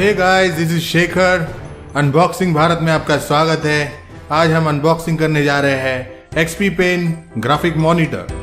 Hey guys, this is Shekhar. Unboxing Bharat में आपका स्वागत है। आज हम अनबॉक्सिंग करने जा रहे हैं एक्सपी पेन ग्राफिक मॉनिटर।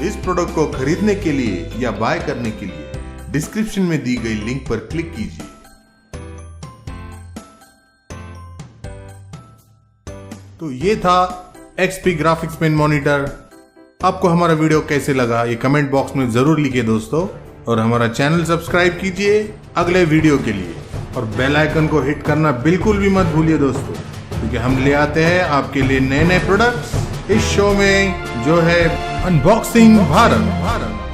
इस प्रोडक्ट को खरीदने के लिए या बाय करने के लिए डिस्क्रिप्शन में दी गई लिंक पर क्लिक कीजिए। तो ये था एक्सपी ग्राफिक्स पेन मॉनिटर। आपको हमारा वीडियो कैसे लगा ये कमेंट बॉक्स में जरूर लिखिए दोस्तों, और हमारा चैनल सब्सक्राइब कीजिए अगले वीडियो के लिए, और बेल आइकन को हिट करना बिल्कुल भी मत भूलिए दोस्तों, क्योंकि हम ले आते हैं आपके लिए नए नए प्रोडक्ट्स इस शो में जो है अनबॉक्सिंग भारत।